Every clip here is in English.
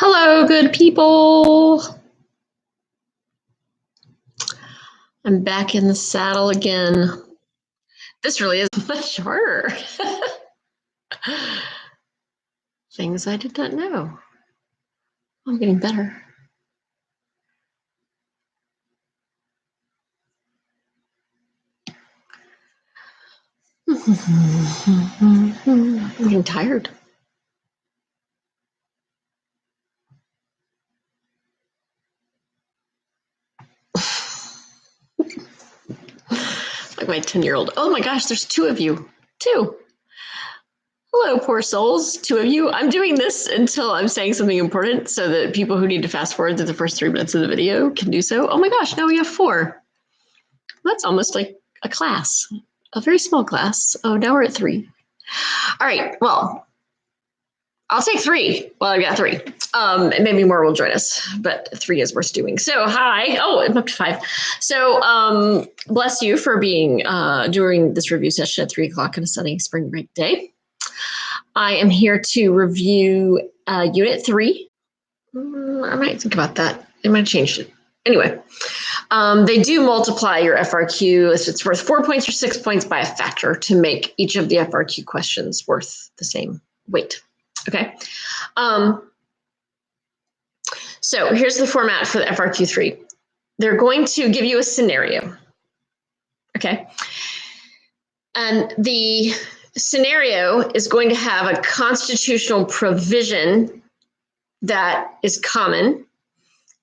Hello, good people. I'm back in the saddle again. This really is much harder. Things I did not know. I'm getting better. I'm getting tired. Like my 10-year-old. Oh my gosh, there's two of you. Two. Hello, poor souls. Two of you. I'm doing this until I'm saying something important so that people who need to fast forward through the first 3 minutes of the video can do so. Oh my gosh, now we have 4. That's almost like a class, a very small class. Oh, now we're at 3. All right, well, I'll take 3. Well, I've got 3. And maybe more will join us, but 3 is worth doing. So hi. Oh, I'm up to 5. So bless you for being during this review session at 3 o'clock on a sunny spring break day. I am here to review Unit 3. I might think about that. I might have changed it. Anyway, they do multiply your FRQ if it's worth 4 points or 6 points by a factor to make each of the FRQ questions worth the same weight. Okay. So here's the format for the FRQ3. They're going to give you a scenario. Okay. And the scenario is going to have a constitutional provision that is common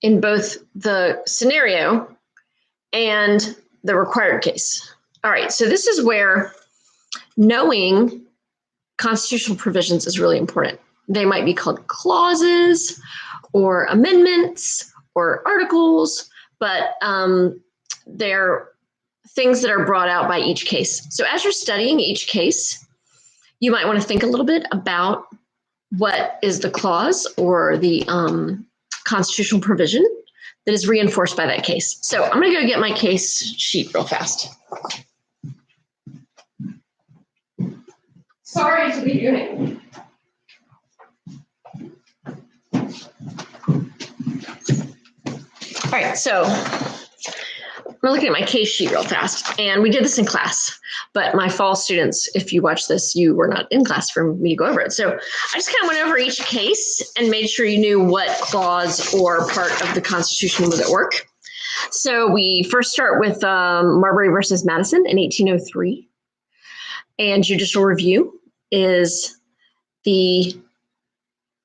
in both the scenario and the required case. All right, so this is where knowing constitutional provisions is really important. They might be called clauses or amendments or articles, but they're things that are brought out by each case. So as you're studying each case, you might want to think a little bit about what is the clause or the constitutional provision that is reinforced by that case. So I'm going to go get my case sheet real fast. Sorry to be doing. All right, so we're looking at my case sheet real fast, and we did this in class, but my fall students, if you watch this, you were not in class for me to go over it. So I just kind of went over each case and made sure you knew what clause or part of the Constitution was at work. So we first start with Marbury versus Madison in 1803, and judicial review is the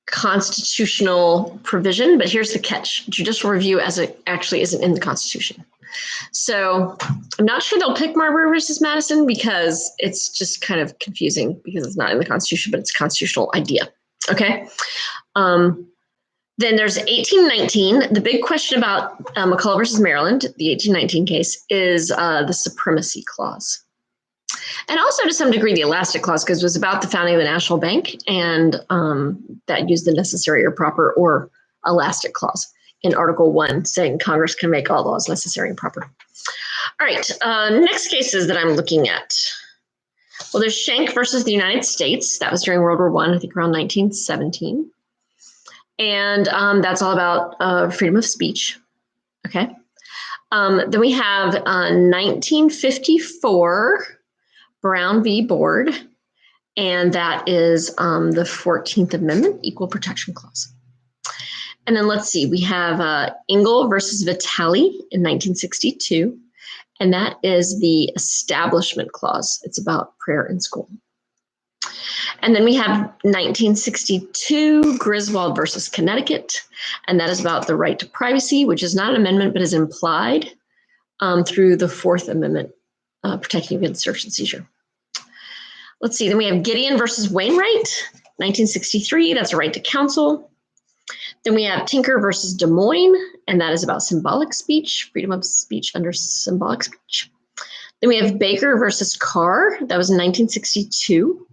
constitutional provision, but here's the catch. Judicial review as it actually isn't in the Constitution. So I'm not sure they'll pick Marbury versus Madison because it's just kind of confusing because it's not in the Constitution, but it's a constitutional idea. Okay. Then there's 1819. The big question about McCulloch versus Maryland, the 1819 case, is the Supremacy Clause. And also to some degree the Elastic Clause, because it was about the founding of the National Bank, and that used the necessary or proper or elastic clause in Article 1, saying Congress can make all laws necessary and proper. All right, next cases that I'm looking at. Well, there's Schenck versus the United States. That was during World War I think around 1917. And that's all about freedom of speech. Okay. Then we have 1954 Brown v. Board, and that is the 14th Amendment, Equal Protection Clause. And then let's see, we have Engel versus Vitale in 1962, and that is the Establishment Clause. It's about prayer in school. And then we have 1962 Griswold versus Connecticut, and that is about the right to privacy, which is not an amendment, but is implied through the 4th Amendment, protecting against search and seizure. Let's see, then we have Gideon versus Wainwright, 1963, that's a right to counsel. Then we have Tinker versus Des Moines, and that is about symbolic speech, freedom of speech under symbolic speech. Then we have Baker versus Carr, that was in 1962,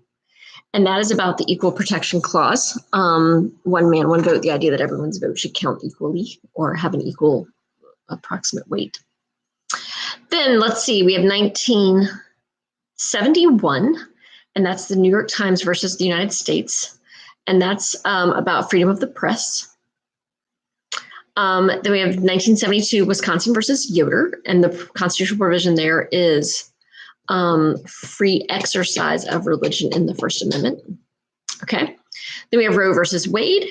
and that is about the Equal Protection Clause. One man, one vote, the idea that everyone's vote should count equally or have an equal approximate weight. Then let's see, we have 1971, and that's the New York Times versus the United States, and that's about freedom of the press. Then we have 1972 Wisconsin versus Yoder, and the constitutional provision there is free exercise of religion in the First Amendment. Okay. Then we have Roe versus Wade,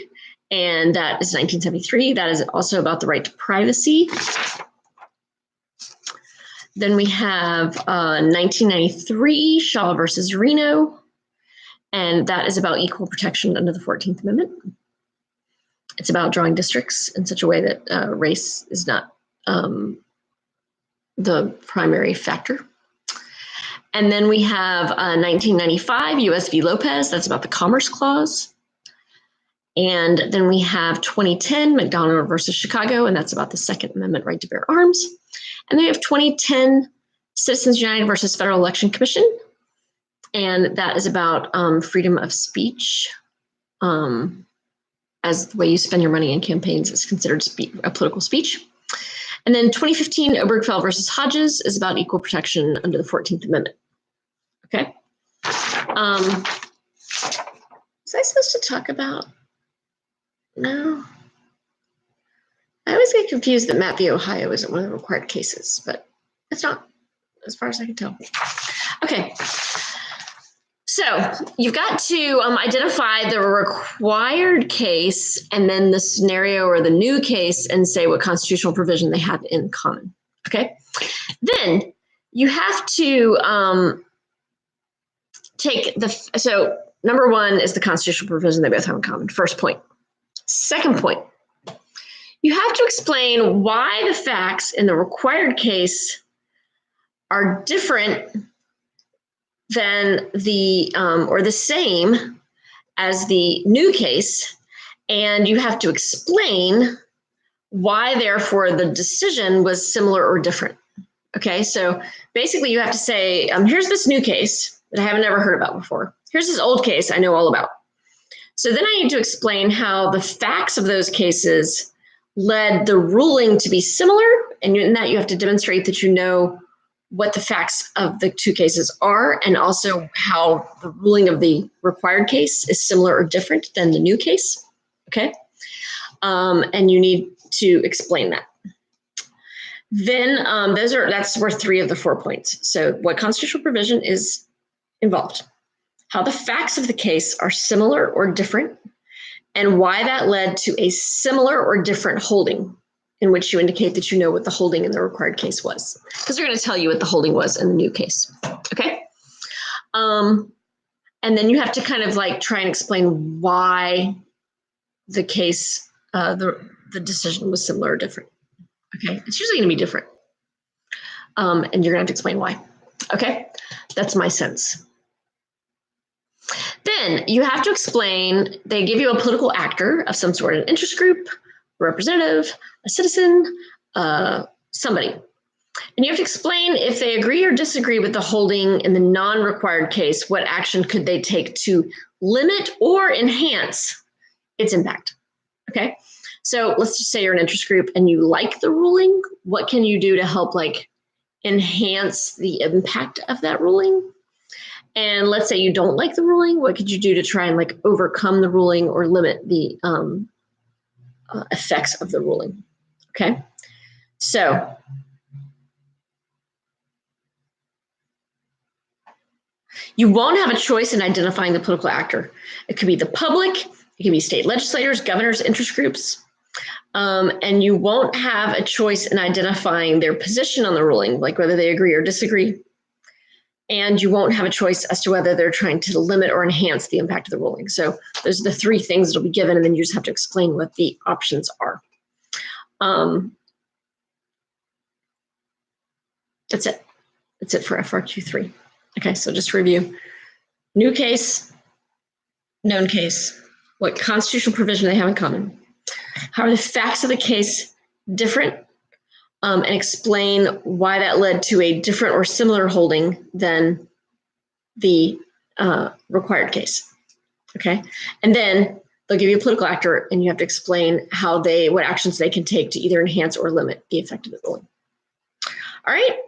and that is 1973. That is also about the right to privacy. Then we have 1993 Shaw versus Reno, and that is about equal protection under the 14th Amendment. It's about drawing districts in such a way that race is not the primary factor. And then we have 1995 U.S. v. Lopez. That's about the Commerce Clause. And then we have 2010 McDonald versus Chicago, and that's about the Second Amendment right to bear arms. And then we have 2010 Citizens United versus Federal Election Commission, and that is about freedom of speech, as the way you spend your money in campaigns is considered a political speech. And then 2015 Obergefell versus Hodges is about equal protection under the 14th Amendment. Okay. Was I supposed to talk about? No. I always get confused that Matt v. Ohio isn't one of the required cases, but it's not, as far as I can tell. Okay. So you've got to identify the required case and then the scenario or the new case and say what constitutional provision they have in common. Okay. Then you have to so number one is the constitutional provision they both have in common. First point. Second point, you have to explain why the facts in the required case are different than the or the same as the new case, and you have to explain why therefore the decision was similar or different. Okay, so basically you have to say, here's this new case that I haven't ever heard about before. Here's this old case I know all about. So then I need to explain how the facts of those cases led the ruling to be similar, and in that you have to demonstrate that you know what the facts of the two cases are, and also how the ruling of the required case is similar or different than the new case. Okay, and you need to explain that. Then that's worth 3 of the 4 points. So what constitutional provision is involved, how the facts of the case are similar or different, and why that led to a similar or different holding, in which you indicate that you know what the holding in the required case was, because they're going to tell you what the holding was in the new case. Okay. And then you have to kind of like try and explain why the case, the decision was similar or different. Okay. It's usually going to be different. And you're going to have to explain why. Okay. That's my sense. Then you have to explain, they give you a political actor of some sort, an interest group, a representative, a citizen, somebody. And you have to explain if they agree or disagree with the holding in the non-required case, what action could they take to limit or enhance its impact. Okay, so let's just say you're an interest group and you like the ruling. What can you do to help like enhance the impact of that ruling? And let's say you don't like the ruling. What could you do to try and like overcome the ruling or limit the effects of the ruling? Okay, so you won't have a choice in identifying the political actor. It could be the public, it can be state legislators, governors, interest groups, and you won't have a choice in identifying their position on the ruling, like whether they agree or disagree. And you won't have a choice as to whether they're trying to limit or enhance the impact of the ruling. So those are the 3 things that'll be given, and then you just have to explain what the options are. That's it. That's it for FRQ 3. Okay, so just to review. New case, known case, what constitutional provision they have in common. How are the facts of the case different? And explain why that led to a different or similar holding than the required case. Okay, and then they'll give you a political actor, and you have to explain what actions they can take to either enhance or limit the effect of the ruling. All right,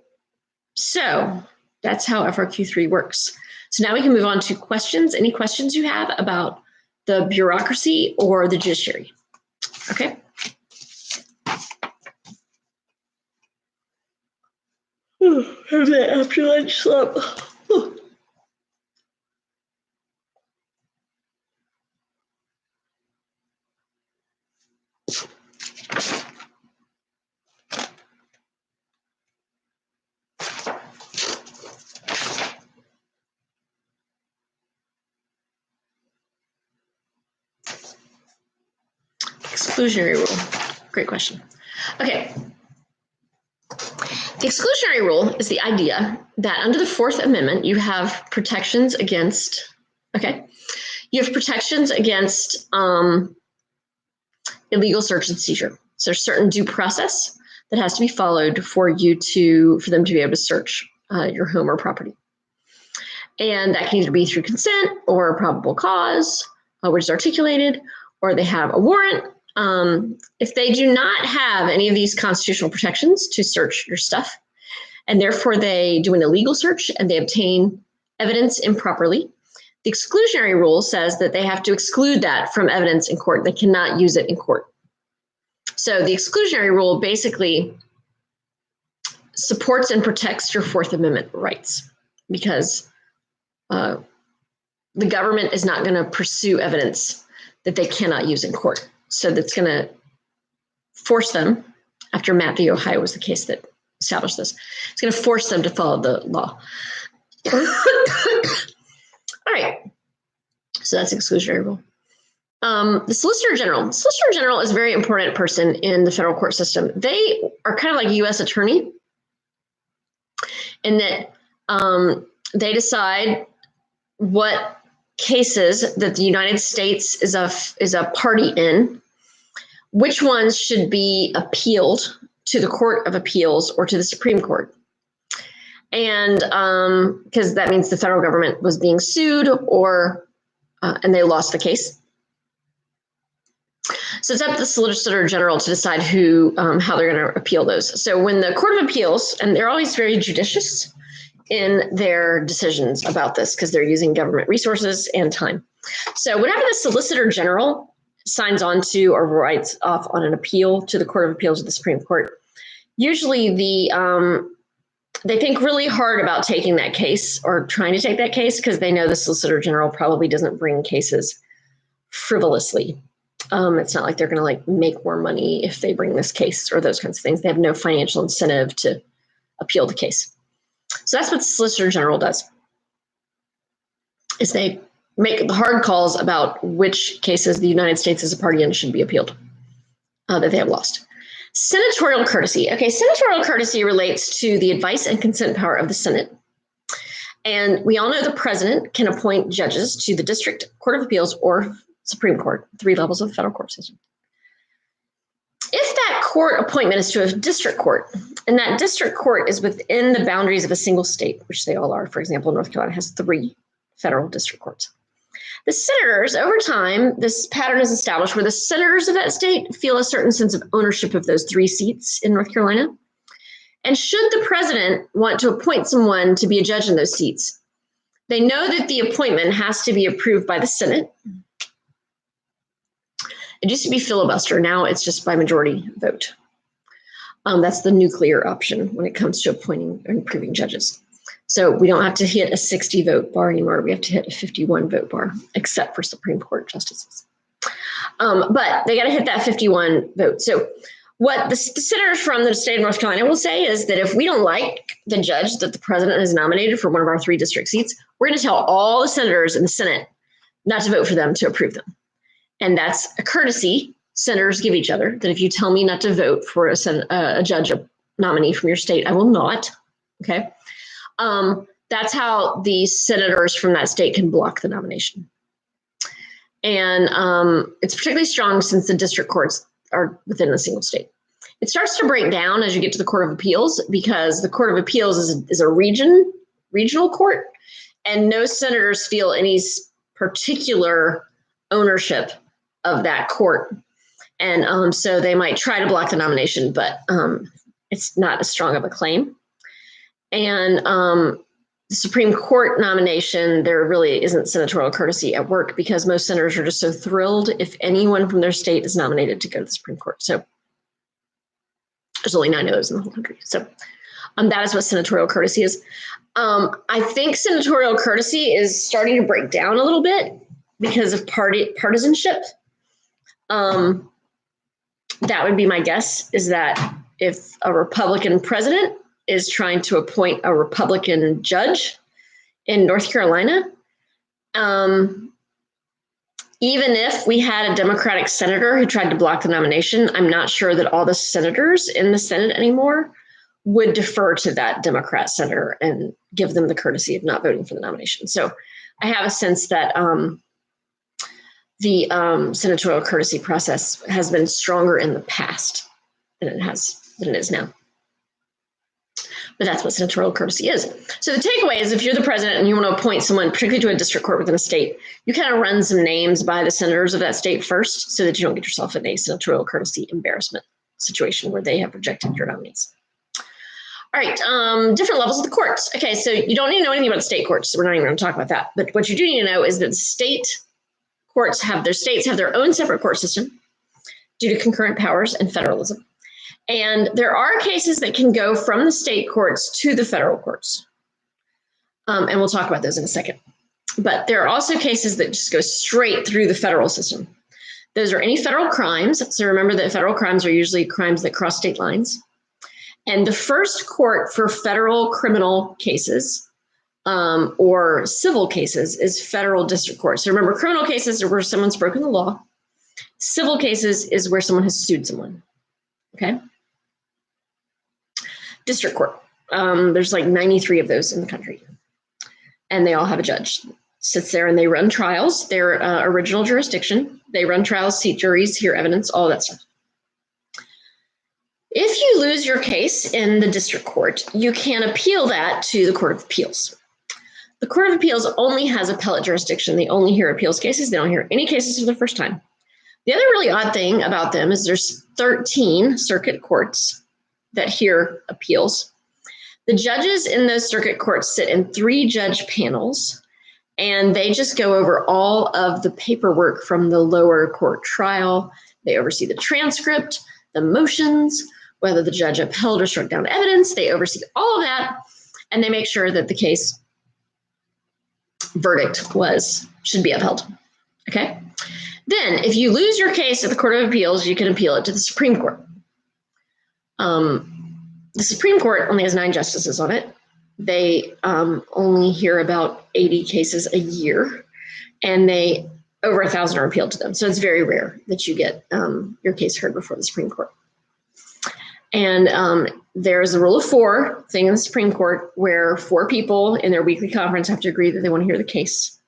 so that's how FRQ3 works. So now we can move on to questions. Any questions you have about the bureaucracy or the judiciary? Okay. Have that after lunch slump. Exclusionary rule. Great question. Okay. The exclusionary rule is the idea that under the Fourth Amendment, you have protections against, you have protections against illegal search and seizure. So there's certain due process that has to be followed for them to be able to search your home or property. And that can either be through consent or probable cause, which is articulated, or they have a warrant. If they do not have any of these constitutional protections to search your stuff, and therefore they do an illegal search and they obtain evidence improperly, the exclusionary rule says that they have to exclude that from evidence in court. They cannot use it in court. So the exclusionary rule basically supports and protects your Fourth Amendment rights, because the government is not going to pursue evidence that they cannot use in court. So that's going to force them, after Matt v. Ohio was the case that established this, it's going to force them to follow the law. All right. So that's exclusionary rule. The Solicitor General. The Solicitor General is a very important person in the federal court system. They are kind of like U.S. attorney in that they decide what cases that the United States is a party in, which ones should be appealed to the Court of Appeals or to the Supreme Court. And because that means the federal government was being sued and they lost the case. So it's up to the Solicitor General to decide how they're going to appeal those. So when the Court of Appeals, and they're always very judicious in their decisions about this because they're using government resources and time. So whenever the Solicitor General signs on to or writes off on an appeal to the Court of Appeals or the Supreme Court, usually they think really hard about taking that case or trying to take that case because they know the Solicitor General probably doesn't bring cases frivolously. It's not like they're going to make more money if they bring this case or those kinds of things. They have no financial incentive to appeal the case. So that's what the Solicitor General does, is they make the hard calls about which cases the United States as a party in should be appealed that they have lost. Senatorial courtesy. Okay, senatorial courtesy relates to the advice and consent power of the Senate. And we all know the president can appoint judges to the District Court of Appeals or Supreme Court, 3 levels of the federal court system. If that court appointment is to a district court, and that district court is within the boundaries of a single state, which they all are, for example, North Carolina has 3 federal district courts. The senators, over time, this pattern is established where the senators of that state feel a certain sense of ownership of those 3 seats in North Carolina. And should the president want to appoint someone to be a judge in those seats, they know that the appointment has to be approved by the Senate. It used to be filibuster. Now it's just by majority vote. That's the nuclear option when it comes to appointing and approving judges. So we don't have to hit a 60 vote bar anymore. We have to hit a 51 vote bar, except for Supreme Court justices. But they got to hit that 51 vote. So what the senators from the state of North Carolina will say is that if we don't like the judge that the president has nominated for one of our 3 district seats, we're going to tell all the senators in the Senate not to vote for them, to approve them. And that's a courtesy senators give each other, that if you tell me not to vote for a judge or nominee from your state, I will not. Okay. That's how the senators from that state can block the nomination. And it's particularly strong since the district courts are within a single state. It starts to break down as you get to the Court of Appeals, because the Court of Appeals is a regional court, and no senators feel any particular ownership of that court. And so they might try to block the nomination, but it's not as strong of a claim. And the Supreme Court nomination, there really isn't senatorial courtesy at work, because most senators are just so thrilled if anyone from their state is nominated to go to the Supreme Court. So there's only 9 of those in the whole country. So That is what senatorial courtesy is. I think senatorial courtesy is starting to break down a little bit because of partisanship. That would be my guess, is that if a Republican president is trying to appoint a Republican judge in North Carolina, even if we had a Democratic senator who tried to block the nomination, I'm not sure that all the senators in the Senate anymore would defer to that Democrat senator and give them the courtesy of not voting for the nomination. So I have a sense that the senatorial courtesy process has been stronger in the past than it is now. But that's what senatorial courtesy is. So the takeaway is, if you're the president and you want to appoint someone, particularly to a district court within a state, you kind of run some names by the senators of that state first, so that you don't get yourself in a senatorial courtesy embarrassment situation where they have rejected your nominees. All right, different levels of the courts. Okay, so you don't need to know anything about the state courts, so we're not even going to talk about that. But what you do need to know is that the state courts have their own separate court system due to concurrent powers and federalism. And there are cases that can go from the state courts to the federal courts. And we'll talk about those in a second. But there are also cases that just go straight through the federal system. Those are any federal crimes. So remember that federal crimes are usually crimes that cross state lines. And the first court for federal criminal cases or civil cases is federal district court. So remember, criminal cases are where someone's broken the law. Civil cases is where someone has sued someone. Okay. District court. There's like 93 of those in the country. And they all have a judge. Sits there and they run trials. Their original jurisdiction. They run trials, seat juries, hear evidence, all that stuff. If you lose your case in the district court, you can appeal that to the Court of Appeals. The Court of Appeals only has appellate jurisdiction. They only hear appeals cases. They don't hear any cases for the first time. The other really odd thing about them is there's 13 circuit courts that hear appeals. The judges in those circuit courts sit in 3-judge panels, and they just go over all of the paperwork from the lower court trial. They oversee the transcript, the motions, whether the judge upheld or struck down evidence. They oversee all of that, and they make sure that the case verdict should be upheld. Okay? Then, if you lose your case at the Court of Appeals, you can appeal it to the Supreme Court. The Supreme Court only has 9 justices on it. They only hear about 80 cases a year, and over 1,000 are appealed to them. So it's very rare that you get your case heard before the Supreme Court. And there's a rule of 4 thing in the Supreme Court where 4 people in their weekly conference have to agree that they want to hear the case.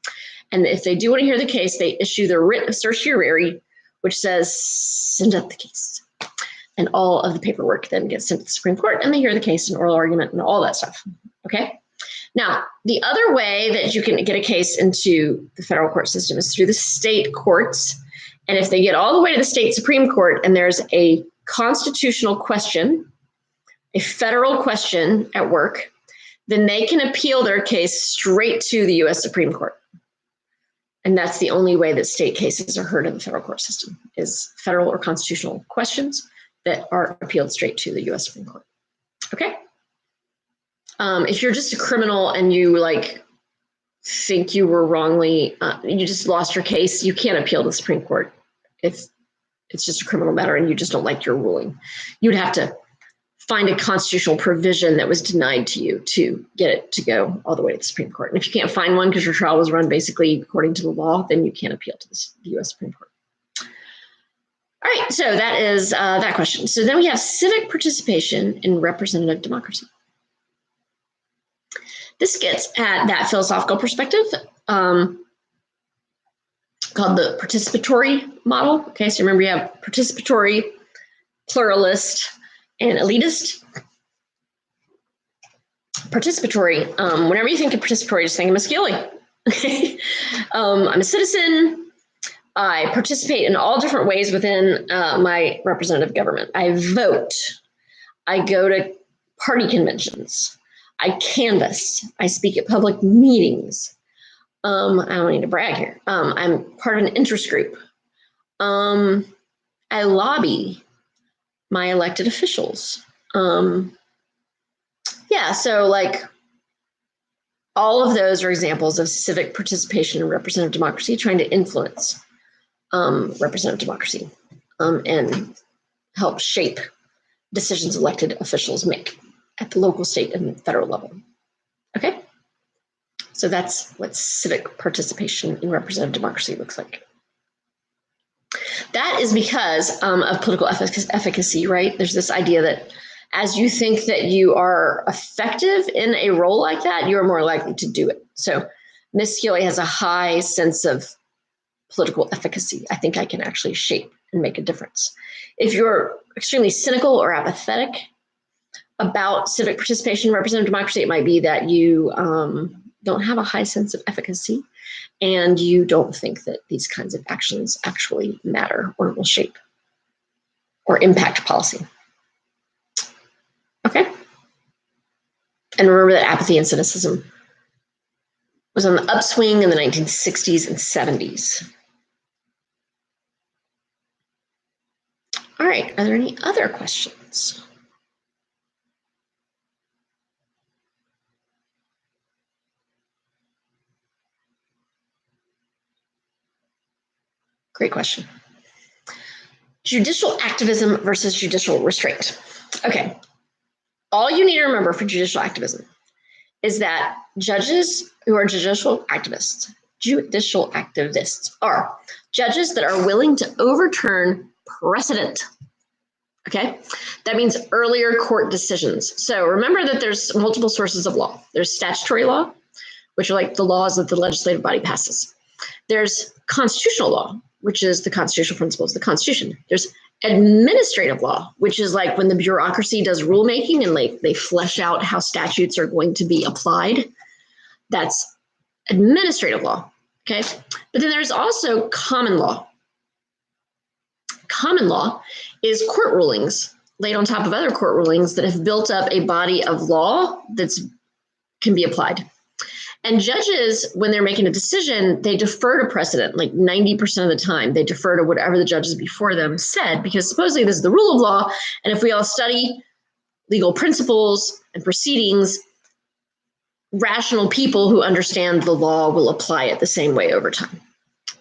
And if they do want to hear the case, they issue the Writ of Certiorari, which says, send up the case. And all of the paperwork then gets sent to the Supreme Court, and they hear the case and oral argument and all that stuff. Okay? Now, the other way that you can get a case into the federal court system is through the state courts. And if they get all the way to the state Supreme Court and there's a constitutional question, a federal question at work, then they can appeal their case straight to the U.S. Supreme Court. And that's the only way that state cases are heard in the federal court system, is federal or constitutional questions that are appealed straight to the U.S. Supreme Court. Okay? If you're just a criminal and you think you were wrongly, you just lost your case, you can't appeal to the Supreme Court if it's just a criminal matter and you just don't like your ruling. You would have to find a constitutional provision that was denied to you to get it to go all the way to the Supreme Court. And if you can't find one because your trial was run basically according to the law, then you can't appeal to the U.S. Supreme Court. All right, so that is that question. So then we have civic participation in representative democracy. This gets at that philosophical perspective called the participatory model. Okay, so remember you have participatory, pluralist, and elitist. Participatory, whenever you think of participatory, just think of Musculi. Okay, I'm a citizen. I participate in all different ways within my representative government. I vote. I go to party conventions. I canvass. I speak at public meetings. I don't need to brag here. I'm part of an interest group. I lobby my elected officials. Yeah, so like all of those are examples of civic participation in representative democracy trying to influence representative democracy and help shape decisions elected officials make at the local, state, and federal level. Okay? So that's what civic participation in representative democracy looks like. That is because of political efficacy, right? There's this idea that as you think that you are effective in a role like that, you're more likely to do it. So Ms. Healy has a high sense of political efficacy. I think I can actually shape and make a difference. If you're extremely cynical or apathetic about civic participation in representative democracy, it might be that you don't have a high sense of efficacy and you don't think that these kinds of actions actually matter or will shape or impact policy. Okay? And remember that apathy and cynicism was on the upswing in the 1960s and 70s. All right, are there any other questions? Great question. Judicial activism versus judicial restraint. Okay, all you need to remember for judicial activism is that judges who are judicial activists are judges that are willing to overturn precedent. Okay, that means earlier court decisions. So remember that there's multiple sources of law. There's statutory law, which are like the laws that the legislative body passes. There's constitutional law, which is the constitutional principles of the Constitution. There's administrative law, which is like when the bureaucracy does rulemaking and they flesh out how statutes are going to be applied. That's administrative law, okay? But then there's also common law. Common law is court rulings laid on top of other court rulings that have built up a body of law that can be applied. And judges, when they're making a decision, they defer to precedent, like 90% of the time. They defer to whatever the judges before them said, because supposedly this is the rule of law. And if we all study legal principles and proceedings, rational people who understand the law will apply it the same way over time.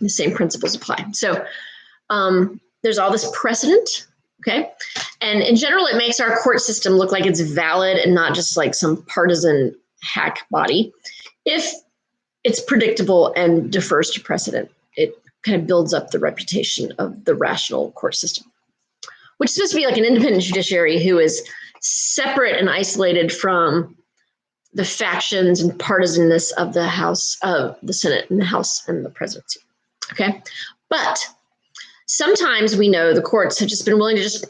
The same principles apply. So there's all this precedent, okay? And in general, it makes our court system look like it's valid and not just like some partisan hack body. If it's predictable and defers to precedent, it kind of builds up the reputation of the rational court system, which is supposed to be like an independent judiciary who is separate and isolated from the factions and partisanness of the House, of the Senate and the House and the presidency, okay? But sometimes we know the courts have just been willing to just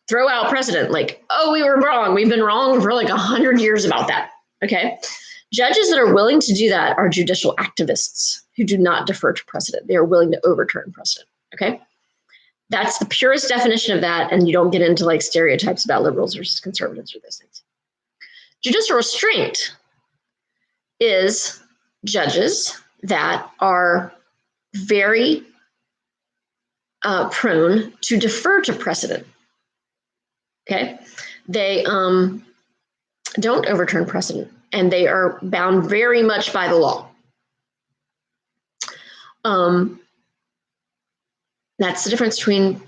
throw out precedent, like, oh, we were wrong. We've been wrong for like 100 years about that, okay? Judges that are willing to do that are judicial activists who do not defer to precedent. They are willing to overturn precedent, okay? That's the purest definition of that, and you don't get into like stereotypes about liberals versus conservatives or those things. Judicial restraint is judges that are very prone to defer to precedent, okay? They don't overturn precedent, and they are bound very much by the law. That's the difference between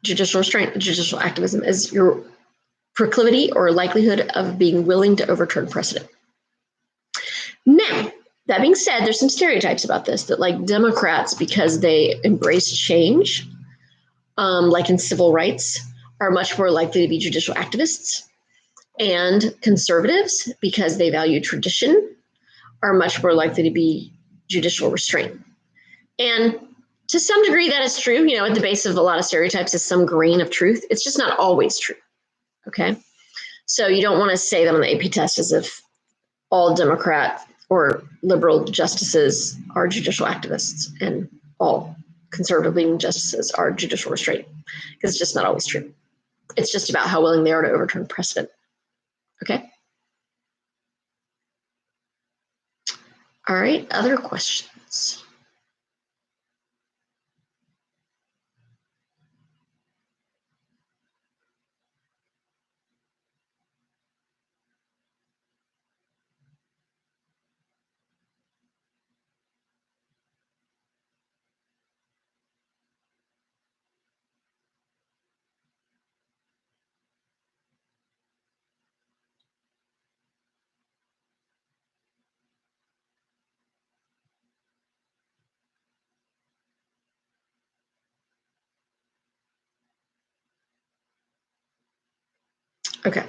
judicial restraint and judicial activism, is your proclivity or likelihood of being willing to overturn precedent. Now, that being said, there's some stereotypes about this, that like Democrats, because they embrace change, like in civil rights, are much more likely to be judicial activists. And conservatives, because they value tradition, are much more likely to be judicial restraint. And to some degree, that is true. You know, at the base of a lot of stereotypes is some grain of truth. It's just not always true, okay? So you don't want to say that on the AP test as if all Democrat or liberal justices are judicial activists and all conservative-leaning justices are judicial restraint, because it's just not always true. It's just about how willing they are to overturn precedent. Okay. All right, other questions? Okay,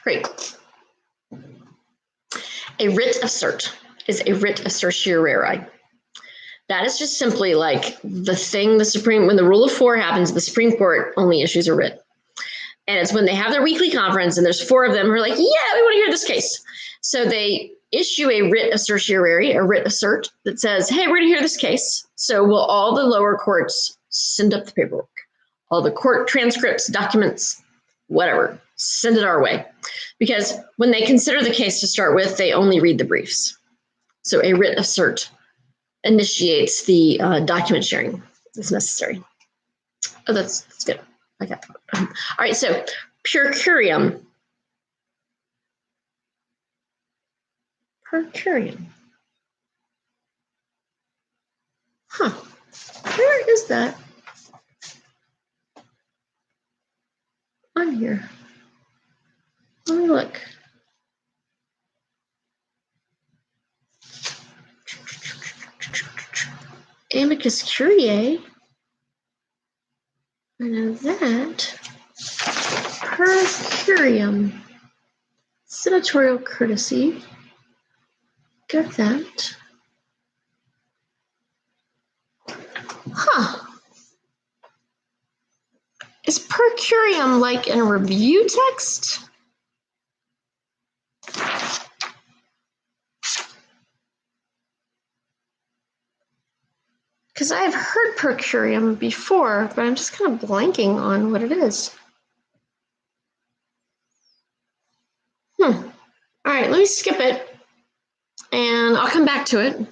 great. A writ of cert is a writ of certiorari. That is just simply like the thing when the rule of 4 happens, the Supreme Court only issues a writ. And it's when they have their weekly conference and there's 4 of them who are like, yeah, we want to hear this case. So they issue a writ of certiorari, a writ of cert that says, hey, we're going to hear this case. So will all the lower courts send up the paperwork, all the court transcripts, documents, whatever, send it our way. Because when they consider the case to start with, they only read the briefs. So a writ of cert initiates the document sharing that's necessary. Oh, that's good. I got that. All right, so per curiam. Per curiam. Huh. Where is that on here? Let me look. Amicus curiae. I know that. Per curiam. Senatorial courtesy. Got that. Huh. Is per curiam like in a review text? Because I've heard per curiam before, but I'm just kind of blanking on what it is. All right, let me skip it, and I'll come back to it.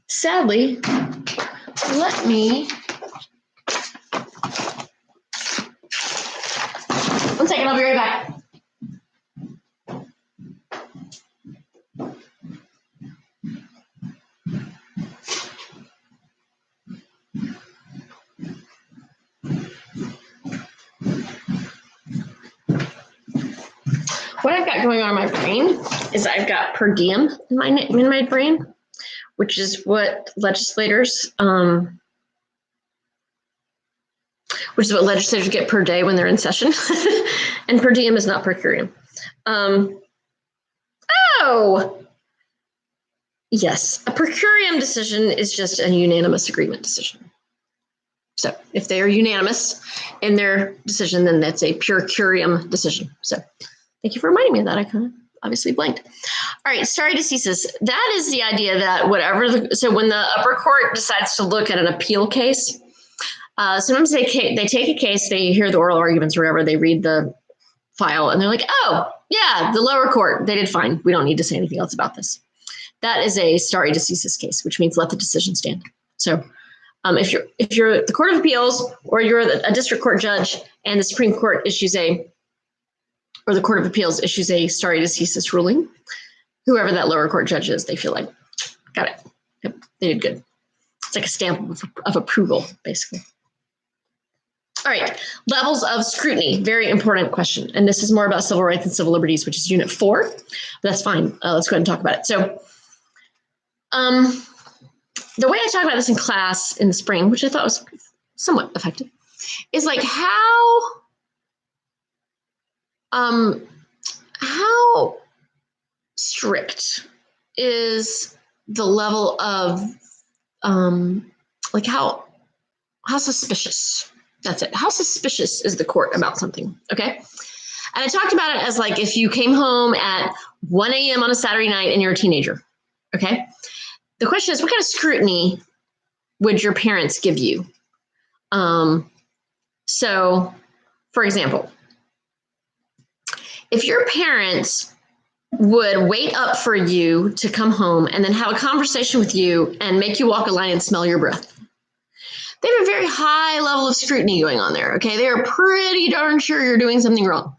Sadly, let me. One second, I'll be right back. What I've got going on in my brain is I've got per diem in my brain, which is what legislators get per day when they're in session, and per diem is not per curiam. Oh, yes, a per curiam decision is just a unanimous agreement decision. So if they are unanimous in their decision, then that's a per curiam decision. So thank you for reminding me of that. I kind of obviously blanked. All right, stare decisis. That is the idea that so when the upper court decides to look at an appeal case, sometimes they take a case, they hear the oral arguments or whatever, they read the file, and they're like, oh, yeah, the lower court, they did fine. We don't need to say anything else about this. That is a stare decisis case, which means let the decision stand. So if you're the Court of Appeals or you're a district court judge and the Supreme Court or the Court of Appeals issues a stare decisis ruling, whoever that lower court judge is, they feel like, got it. Yep, they did good. It's like a stamp of approval, basically. All right, levels of scrutiny, very important question. And this is more about civil rights and civil liberties, which is Unit 4, but that's fine. Let's go ahead and talk about it. So the way I talk about this in class in the spring, which I thought was somewhat effective, is like how strict is the level of like how suspicious. That's it. How suspicious is the court about something? Okay. And I talked about it as like if you came home at 1 a.m. on a Saturday night and you're a teenager. Okay. The question is, what kind of scrutiny would your parents give you? So, for example, if your parents would wait up for you to come home and then have a conversation with you and make you walk a line and smell your breath, they have a very high level of scrutiny going on there, okay? They are pretty darn sure you're doing something wrong,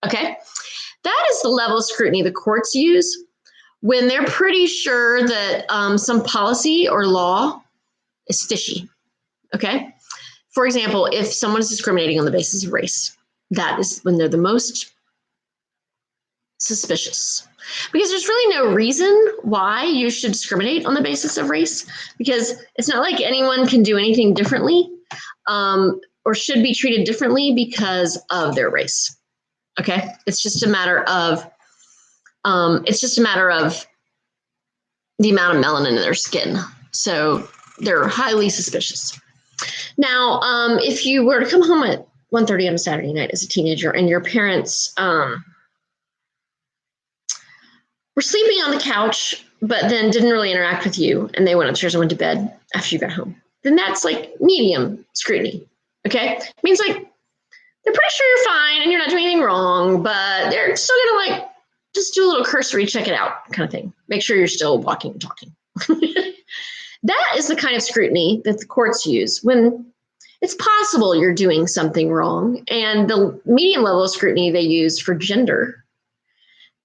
okay? That is the level of scrutiny the courts use when they're pretty sure that some policy or law is fishy, okay? For example, if someone is discriminating on the basis of race, that is when they're the most suspicious. Because there's really no reason why you should discriminate on the basis of race, because it's not like anyone can do anything differently. or should be treated differently because of their race. Okay, it's just a matter of the amount of melanin in their skin. So they're highly suspicious. Now, if you were to come home at 1:30 on a Saturday night as a teenager and your parents were sleeping on the couch, but then didn't really interact with you, and they went upstairs and went to bed after you got home, then that's like medium scrutiny. Okay, it means like they're pretty sure you're fine and you're not doing anything wrong, but they're still gonna like just do a little cursory, check it out kind of thing. Make sure you're still walking and talking. That is the kind of scrutiny that the courts use when it's possible you're doing something wrong. And the medium level of scrutiny they use for gender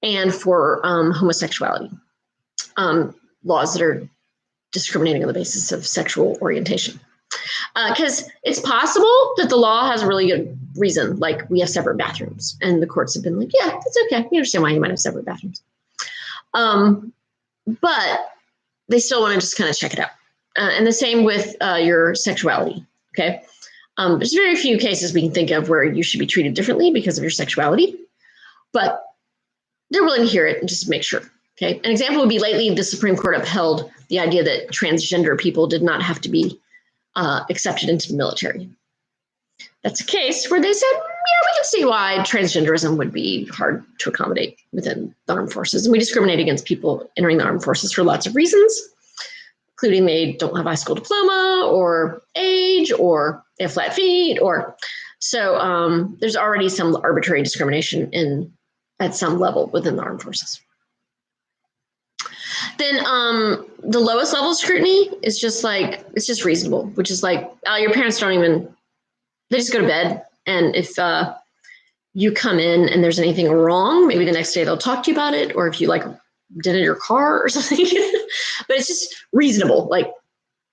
and for homosexuality, laws that are discriminating on the basis of sexual orientation. Because it's possible that the law has a really good reason, like we have separate bathrooms, and the courts have been like, yeah, it's okay. We understand why you might have separate bathrooms. But they still want to just kind of check it out. And the same with your sexuality, okay? There's very few cases we can think of where you should be treated differently because of your sexuality, but they're willing to hear it and just make sure, okay? An example would be lately the Supreme Court upheld the idea that transgender people did not have to be accepted into the military. That's a case where they said, yeah, we can see why transgenderism would be hard to accommodate within the armed forces. And we discriminate against people entering the armed forces for lots of reasons, including they don't have a high school diploma or age or they have flat feet or so there's already some arbitrary discrimination at some level within the armed forces. Then the lowest level of scrutiny is just like, it's just reasonable, which is like, your parents don't even, they just go to bed. And if you come in and there's anything wrong, maybe the next day they'll talk to you about it, or if you like dented your car or something, but it's just reasonable. Like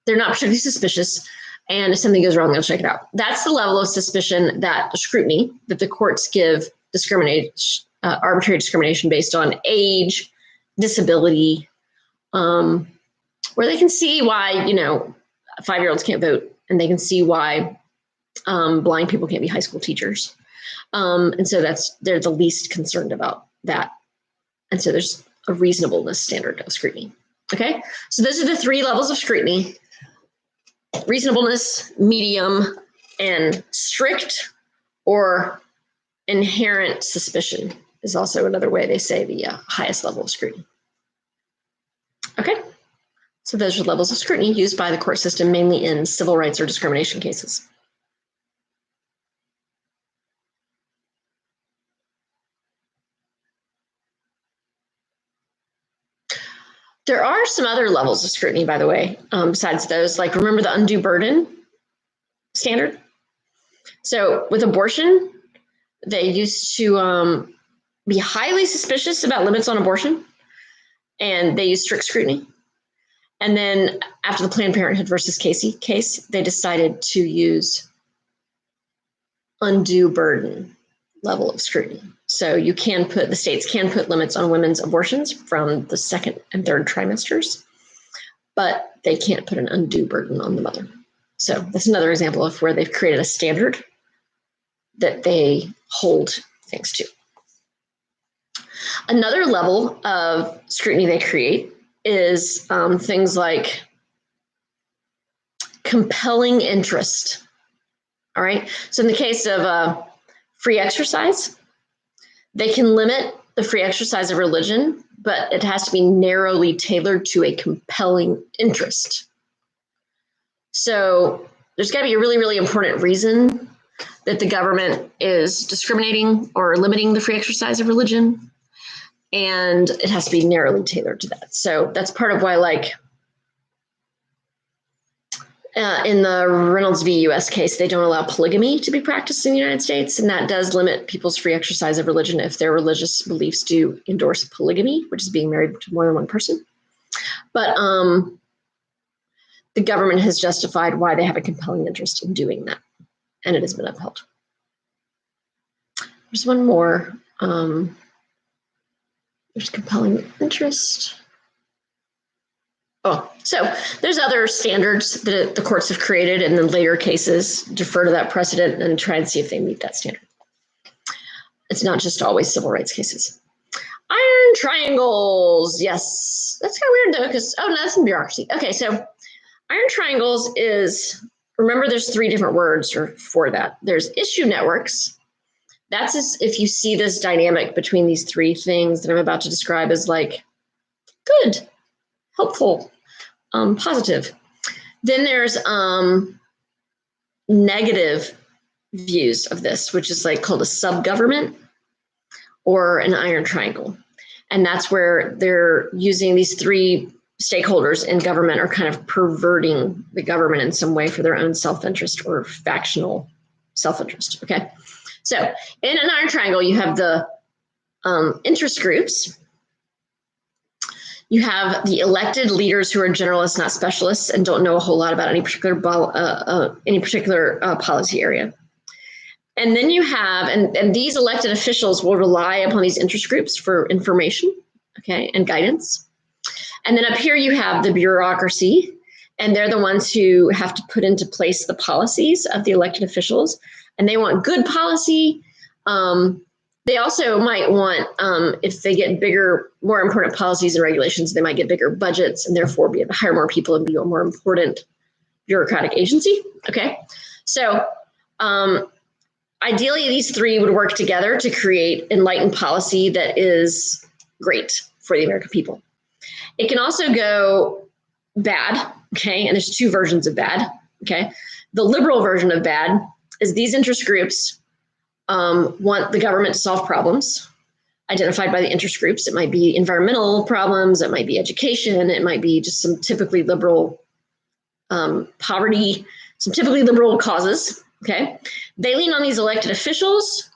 they're not particularly suspicious. And if something goes wrong, they'll check it out. That's the level of suspicion that the scrutiny that the courts give arbitrary discrimination based on age, disability, where they can see why, 5-year-olds can't vote, and they can see why blind people can't be high school teachers. And so they're the least concerned about that. And so there's a reasonableness standard of scrutiny. Okay, so those are the 3 levels of scrutiny: reasonableness, medium, and strict or inherent suspicion is also another way they say the highest level of scrutiny. Okay, so those are levels of scrutiny used by the court system, mainly in civil rights or discrimination cases. There are some other levels of scrutiny, by the way, besides those, like remember the undue burden standard? So with abortion, they used to be highly suspicious about limits on abortion, and they used strict scrutiny. And then after the Planned Parenthood versus Casey case, they decided to use undue burden level of scrutiny. So the states can put limits on women's abortions from the 2nd and 3rd trimesters, but they can't put an undue burden on the mother. So that's another example of where they've created a standard that they hold things to. Another level of scrutiny they create is things like compelling interest. All right. So in the case of free exercise, they can limit the free exercise of religion, but it has to be narrowly tailored to a compelling interest. So there's got to be a really, really important reason that the government is discriminating or limiting the free exercise of religion. And it has to be narrowly tailored to that. So that's part of why, like, in the Reynolds v. U.S. case, they don't allow polygamy to be practiced in the United States, and that does limit people's free exercise of religion if their religious beliefs do endorse polygamy, which is being married to more than one person. But the government has justified why they have a compelling interest in doing that, and it has been upheld. There's one more. There's compelling interest. Oh, so there's other standards that the courts have created, and then later cases defer to that precedent and try and see if they meet that standard. It's not just always civil rights cases. Iron triangles. Yes, that's kind of weird though, because no, that's in bureaucracy. Okay, so iron triangles is, remember, there's 3 different words for that. There's issue networks. That's if you see this dynamic between these 3 things that I'm about to describe as like good, helpful, positive. Then there's negative views of this, which is like called a subgovernment or an iron triangle. And that's where they're using these 3 stakeholders in government are kind of perverting the government in some way for their own self-interest or factional self-interest. Okay. So in an iron triangle, you have the interest groups. You have the elected leaders who are generalists, not specialists, and don't know a whole lot about any particular policy area. And then you have, and these elected officials will rely upon these interest groups for information, okay, and guidance. And then up here you have the bureaucracy, and they're the ones who have to put into place the policies of the elected officials, and they want good policy. They also might want, if they get bigger, more important policies and regulations, they might get bigger budgets and therefore be able to hire more people and be a more important bureaucratic agency. Okay, so ideally these 3 would work together to create enlightened policy that is great for the American people. It can also go bad, okay, and there's 2 versions of bad, okay. The liberal version of bad is these interest groups want the government to solve problems identified by the interest groups. It might be environmental problems, it might be education, it might be just some typically liberal poverty, some typically liberal causes, okay? They lean on these elected officials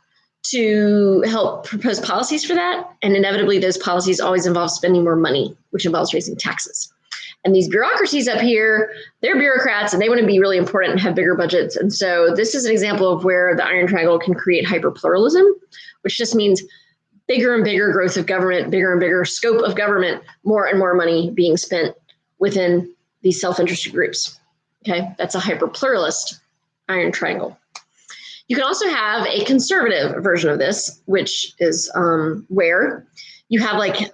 to help propose policies for that, and inevitably those policies always involve spending more money, which involves raising taxes. And these bureaucracies up here, they're bureaucrats and they want to be really important and have bigger budgets. And so this is an example of where the iron triangle can create hyperpluralism, which just means bigger and bigger growth of government, bigger and bigger scope of government, more and more money being spent within these self-interested groups. Okay, that's a hyperpluralist iron triangle. You can also have a conservative version of this, which is where you have like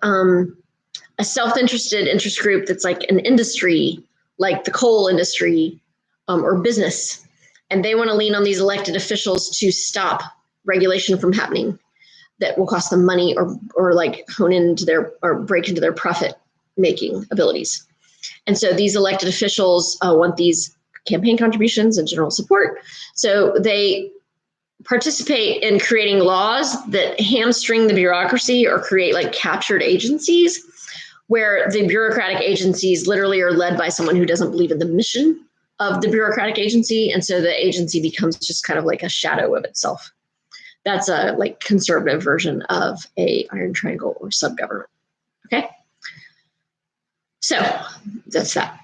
a self-interested interest group that's like an industry, like the coal industry or business. And they want to lean on these elected officials to stop regulation from happening that will cost them money or like hone into their or break into their profit making abilities. And so these elected officials want these campaign contributions and general support. So they participate in creating laws that hamstring the bureaucracy or create like captured agencies where the bureaucratic agencies literally are led by someone who doesn't believe in the mission of the bureaucratic agency. And so the agency becomes just kind of like a shadow of itself. That's a like conservative version of a iron triangle or subgovernment. Okay. So that's that.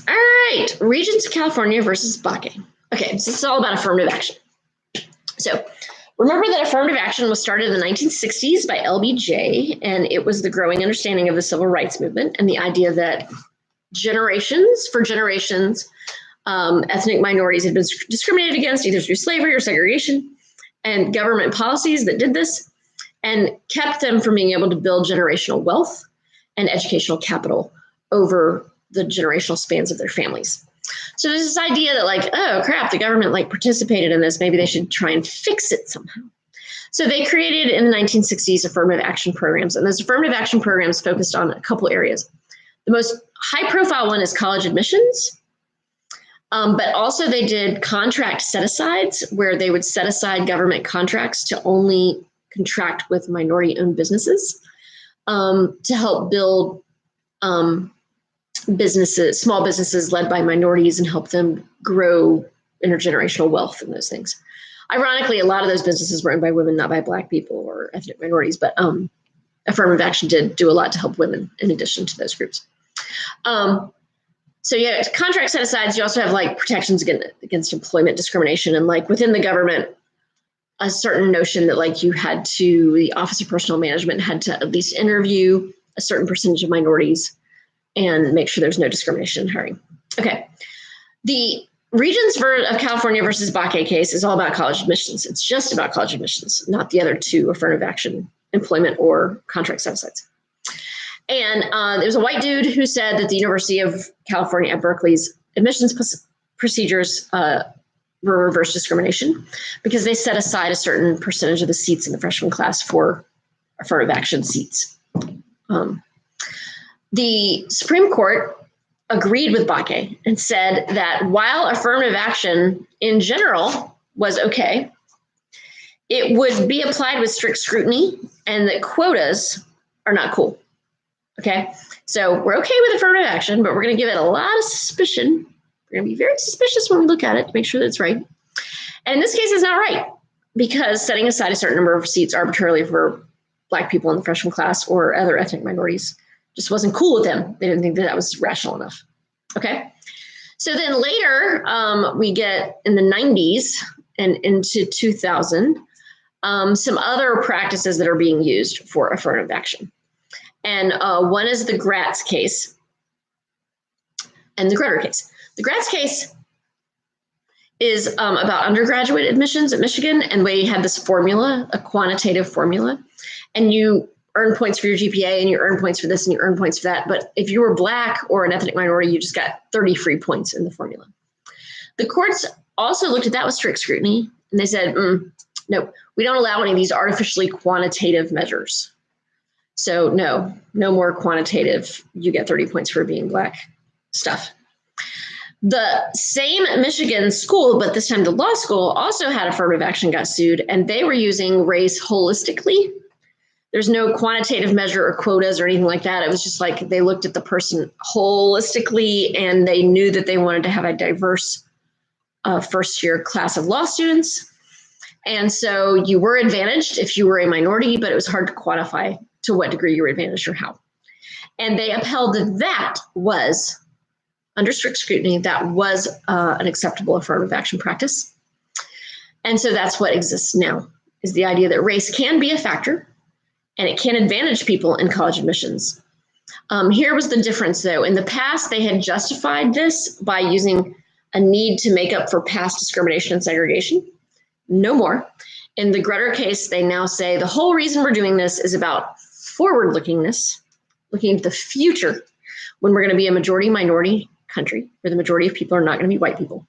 All right. Regents of California versus Bakke. Okay. So this is all about affirmative action. So remember that affirmative action was started in the 1960s by LBJ, and it was the growing understanding of the civil rights movement and the idea that generations, ethnic minorities had been discriminated against either through slavery or segregation, and government policies that did this and kept them from being able to build generational wealth and educational capital over the generational spans of their families. So there's this idea that like, oh crap, the government like participated in this, maybe they should try and fix it somehow. So they created in the 1960s affirmative action programs, and those affirmative action programs focused on a couple areas. The most high profile one is college admissions, but also they did contract set-asides where they would set aside government contracts to only contract with minority-owned businesses to help build businesses, small businesses led by minorities and help them grow intergenerational wealth and those things. Ironically, a lot of those businesses were owned by women, not by Black people or ethnic minorities, but affirmative action did do a lot to help women in addition to those groups. So yeah, contract set-asides, you also have like protections against employment discrimination, and like within the government, a certain notion that like you had to, the Office of Personnel Management had to at least interview a certain percentage of minorities and make sure there's no discrimination in hiring. Okay. The Regents of California versus Bakke case is all about college admissions. It's just about college admissions, not the other two affirmative action, employment or contract set-asides. And there was a white dude who said that the University of California at Berkeley's admissions procedures were reverse discrimination because they set aside a certain percentage of the seats in the freshman class for affirmative action seats. The Supreme Court agreed with Bakke and said that while affirmative action in general was okay, it would be applied with strict scrutiny and that quotas are not cool. Okay, so we're okay with affirmative action, but we're going to give it a lot of suspicion. We're going to be very suspicious when we look at it to make sure that it's right. And in this case, it's not right because setting aside a certain number of seats arbitrarily for Black people in the freshman class or other ethnic minorities just wasn't cool with them. They didn't think that that was rational enough. Okay, so then later we get in the 90s and into 2000, some other practices that are being used for affirmative action. And one is the Gratz case and the Grutter case. The Gratz case is about undergraduate admissions at Michigan, and we had this formula, a quantitative formula, and you earn points for your GPA and you earn points for this and you earn points for that. But if you were Black or an ethnic minority, you just got 30 free points in the formula. The courts also looked at that with strict scrutiny, and they said, no, we don't allow any of these artificially quantitative measures. So no more quantitative, you get 30 points for being Black stuff. The same Michigan school, but this time the law school, also had affirmative action, got sued, and they were using race holistically. There's no quantitative measure or quotas or anything like that. It was just like they looked at the person holistically, and they knew that they wanted to have a diverse first-year class of law students. And so you were advantaged if you were a minority, but it was hard to quantify to what degree you were advantaged or how. And they upheld that that was, under strict scrutiny, that was an acceptable affirmative action practice. And so that's what exists now, is the idea that race can be a factor and it can advantage people in college admissions. Here was the difference, though. In the past, they had justified this by using a need to make up for past discrimination and segregation. No more. In the Grutter case, they now say the whole reason we're doing this is about forward-lookingness, looking at the future when we're going to be a majority-minority country where the majority of people are not going to be white people.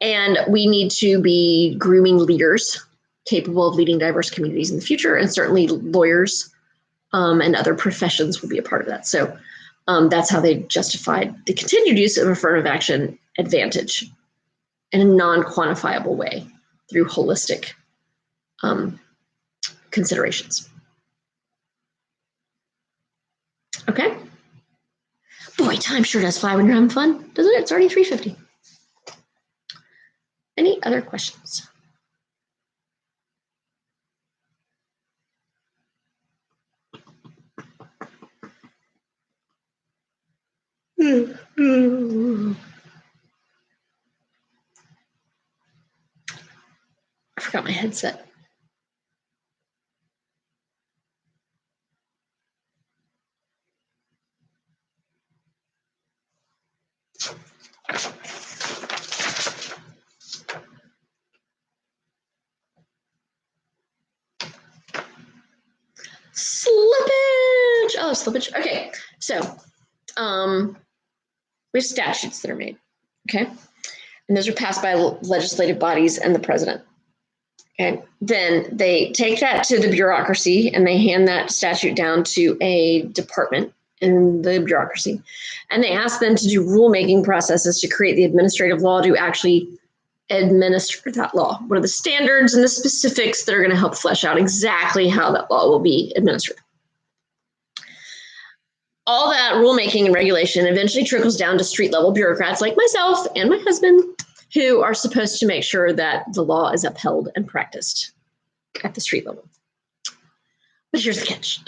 And we need to be grooming leaders capable of leading diverse communities in the future, and certainly lawyers and other professions will be a part of that. So that's how they justified the continued use of affirmative action advantage in a non-quantifiable way through holistic considerations. Okay. Boy, time sure does fly when you're having fun, doesn't it? It's already 3:50. Any other questions? I forgot my headset. Slippage. Oh, slippage. Okay. So we have statutes that are made. Okay. And those are passed by legislative bodies and the president. Okay. Then they take that to the bureaucracy and they hand that statute down to a department in the bureaucracy. And they ask them to do rulemaking processes to create the administrative law to actually administer that law. What are the standards and the specifics that are going to help flesh out exactly how that law will be administered? All that rulemaking and regulation eventually trickles down to street level bureaucrats like myself and my husband, who are supposed to make sure that the law is upheld and practiced at the street level. But here's the catch.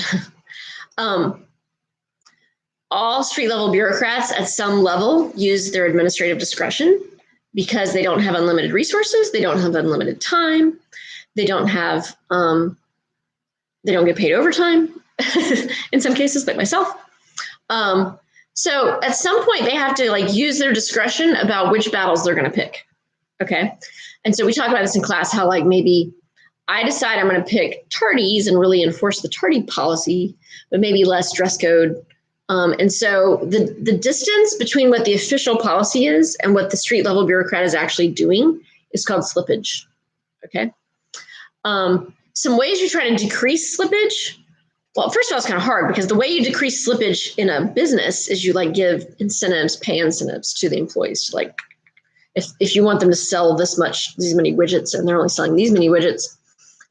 All street level bureaucrats at some level use their administrative discretion because they don't have unlimited resources, they don't have unlimited time, they don't have, they don't get paid overtime in some cases, like myself. So at some point they have to like use their discretion about which battles they're going to pick. Okay. And so we talk about this in class, how like maybe I decide I'm going to pick tardies and really enforce the tardy policy, but maybe less dress code. And so the distance between what the official policy is and what the street level bureaucrat is actually doing is called slippage. Okay. Some ways you try to decrease slippage. Well, first of all, it's kind of hard because the way you decrease slippage in a business is you like give incentives, pay incentives to the employees. Like if you want them to sell these many widgets and they're only selling these many widgets,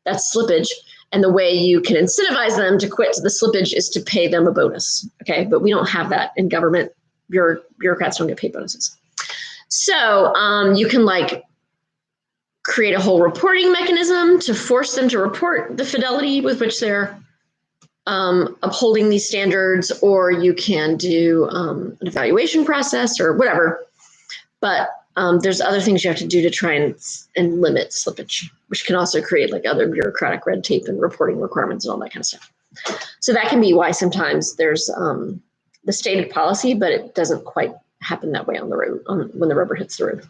that's slippage. And the way you can incentivize them to quit the slippage is to pay them a bonus. Okay, but we don't have that in government. Bureaucrats don't get paid bonuses. So you can like create a whole reporting mechanism to force them to report the fidelity with which they're upholding these standards, or you can do an evaluation process or whatever. But there's other things you have to do to try and limit slippage, which can also create like other bureaucratic red tape and reporting requirements and all that kind of stuff. So that can be why sometimes there's the stated policy, but it doesn't quite happen that way on the road when the rubber hits the road.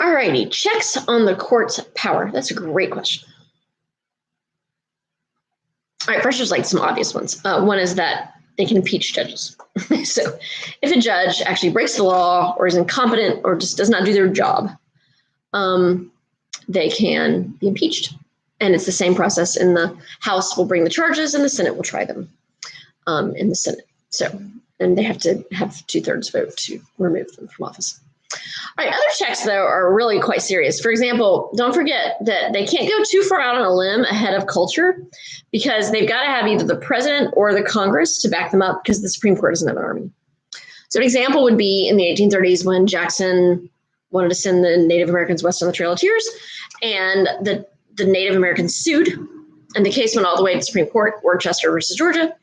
All righty, checks on the court's power. That's a great question. All right, first there's like some obvious ones. One is that they can impeach judges. So if a judge actually breaks the law or is incompetent or just does not do their job, they can be impeached. And it's the same process in the House will bring the charges and the Senate will try them in the Senate. So, and they have to have 2/3 vote to remove them from office. All right, other checks, though, are really quite serious. For example, don't forget that they can't go too far out on a limb ahead of culture because they've got to have either the president or the Congress to back them up because the Supreme Court doesn't have an army. So an example would be in the 1830s when Jackson wanted to send the Native Americans west on the Trail of Tears, and the Native Americans sued, and the case went all the way to the Supreme Court, Worcester versus Georgia,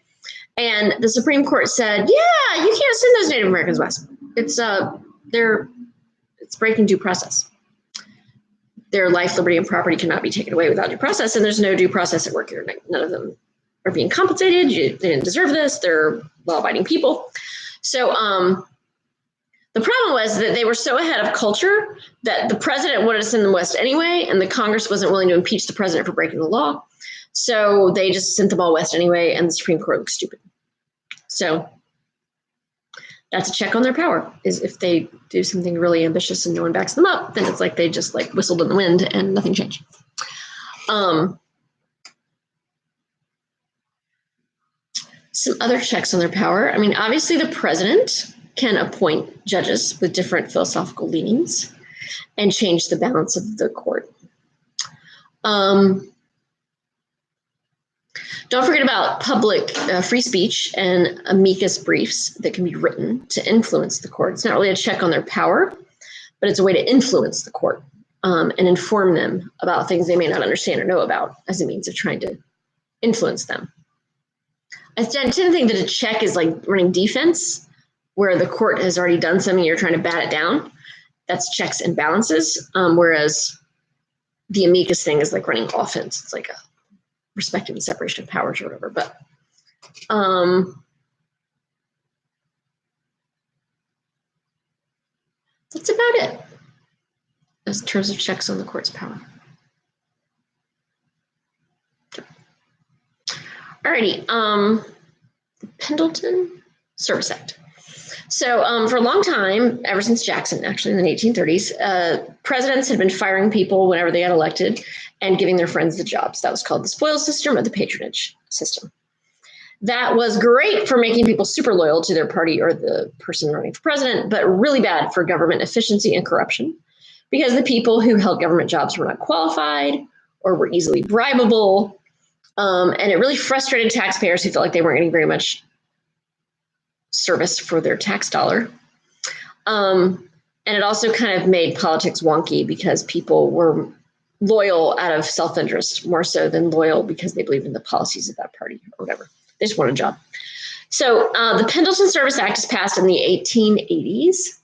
and the Supreme Court said, yeah, you can't send those Native Americans west. It's breaking due process. Their life, liberty, and property cannot be taken away without due process, and there's no due process at work here. None of them are being compensated. They didn't deserve this. They're law-abiding people. So the problem was that they were so ahead of culture that the president wanted to send them west anyway, and the Congress wasn't willing to impeach the president for breaking the law. So they just sent them all west anyway, and the Supreme Court looked stupid. So that's a check on their power, is if they do something really ambitious and no one backs them up, then it's like they just like whistled in the wind and nothing changed. Some other checks on their power. I mean, obviously the president can appoint judges with different philosophical leanings and change the balance of the court. Don't forget about public free speech and amicus briefs that can be written to influence the court. It's not really a check on their power, but it's a way to influence the court and inform them about things they may not understand or know about as a means of trying to influence them. I tend to think that a check is like running defense, where the court has already done something, you're trying to bat it down. That's checks and balances, whereas the amicus thing is like running offense. It's like a respecting the separation of powers or whatever, but that's about it in terms of checks on the court's power. Alrighty, the Pendleton Service Act. So for a long time, ever since Jackson, actually in the 1830s, presidents had been firing people whenever they got elected and giving their friends the jobs. That was called the spoils system or the patronage system. That was great for making people super loyal to their party or the person running for president, but really bad for government efficiency and corruption because the people who held government jobs were not qualified or were easily bribable. And it really frustrated taxpayers who felt like they weren't getting very much service for their tax dollar. And it also kind of made politics wonky because people were loyal out of self-interest more so than loyal because they believed in the policies of that party or whatever. They just want a job. So the Pendleton Service Act is passed in the 1880s,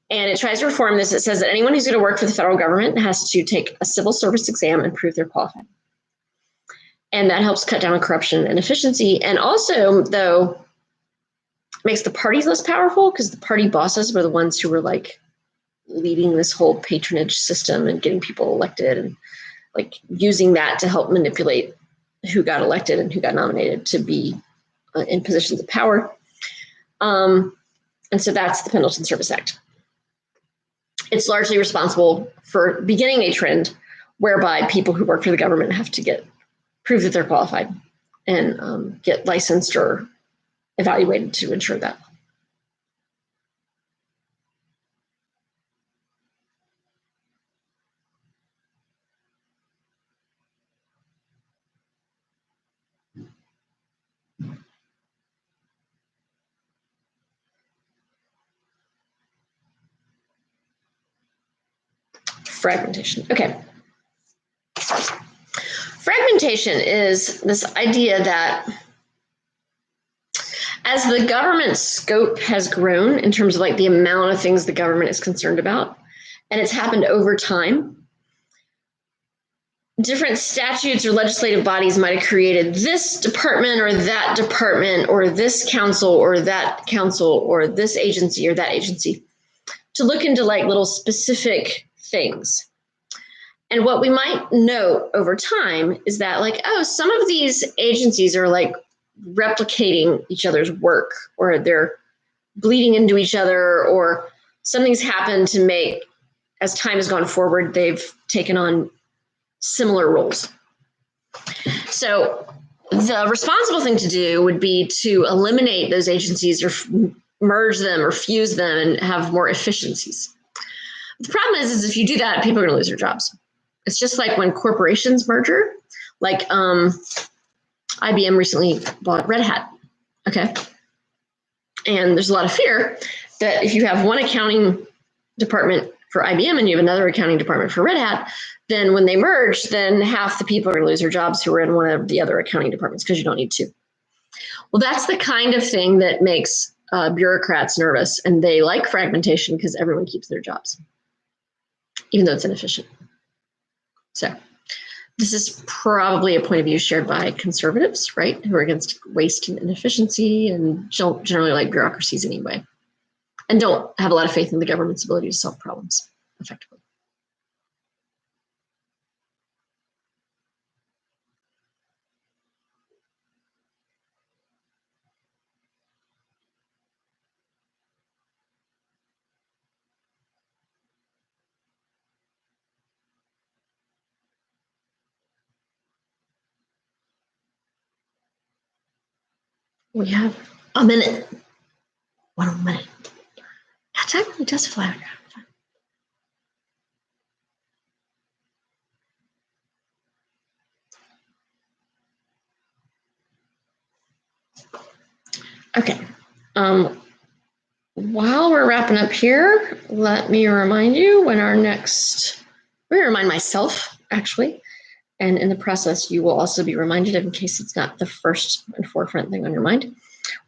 and it tries to reform this. It says that anyone who's going to work for the federal government has to take a civil service exam and prove they're qualified. And that helps cut down on corruption and efficiency. And also, though, makes the parties less powerful, because the party bosses were the ones who were like leading this whole patronage system and getting people elected, and like using that to help manipulate who got elected and who got nominated to be in positions of power. And so that's the Pendleton Service Act. It's largely responsible for beginning a trend whereby people who work for the government have to prove that they're qualified and get licensed or evaluated to ensure that. Fragmentation. Okay. Fragmentation is this idea that as the government scope has grown in terms of like the amount of things the government is concerned about, and it's happened over time, different statutes or legislative bodies might have created this department or that department or this council or that council or this agency or that agency to look into like little specific things. And what we might note over time is that like, oh, some of these agencies are like replicating each other's work, or they're bleeding into each other, or something's happened to make, as time has gone forward, they've taken on similar roles. So the responsible thing to do would be to eliminate those agencies or merge them or fuse them and have more efficiencies. The problem is if you do that, people are going to lose their jobs. It's just like when corporations merger, like IBM recently bought Red Hat, okay? And there's a lot of fear that if you have one accounting department for IBM and you have another accounting department for Red Hat, then when they merge, then half the people are going to lose their jobs who are in one of the other accounting departments because you don't need two. Well, that's the kind of thing that makes bureaucrats nervous, and they like fragmentation because everyone keeps their jobs, even though it's inefficient. So this is probably a point of view shared by conservatives, right, who are against waste and inefficiency and don't generally like bureaucracies anyway, and don't have a lot of faith in the government's ability to solve problems effectively. We have a minute. 1 minute. Yeah, time really does fly around. Okay. While we're wrapping up here, let me remind you when our next, let me remind myself actually, and in the process, you will also be reminded of, in case it's not the first and forefront thing on your mind,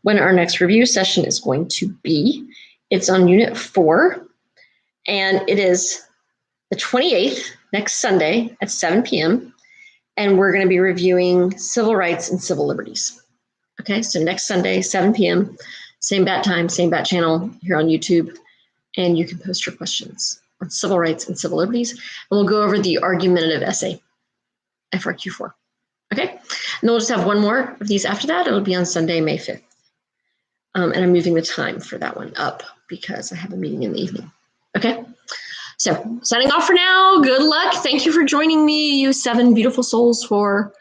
when our next review session is going to be. It's on Unit 4, and it is the 28th, next Sunday at 7 p.m., and we're going to be reviewing civil rights and civil liberties. Okay, so next Sunday, 7 p.m., same bat time, same bat channel here on YouTube, and you can post your questions on civil rights and civil liberties, and we'll go over the argumentative essay, FRQ4. Okay, and then we'll just have one more of these after that. It'll be on Sunday, May 5th. And I'm moving the time for that one up because I have a meeting in the evening. Okay, so signing off for now. Good luck. Thank you for joining me, you 7 beautiful souls, for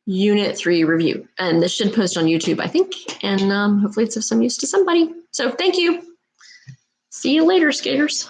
Unit 3 review. And this should post on YouTube, I think, and hopefully it's of some use to somebody. So thank you. See you later, skaters.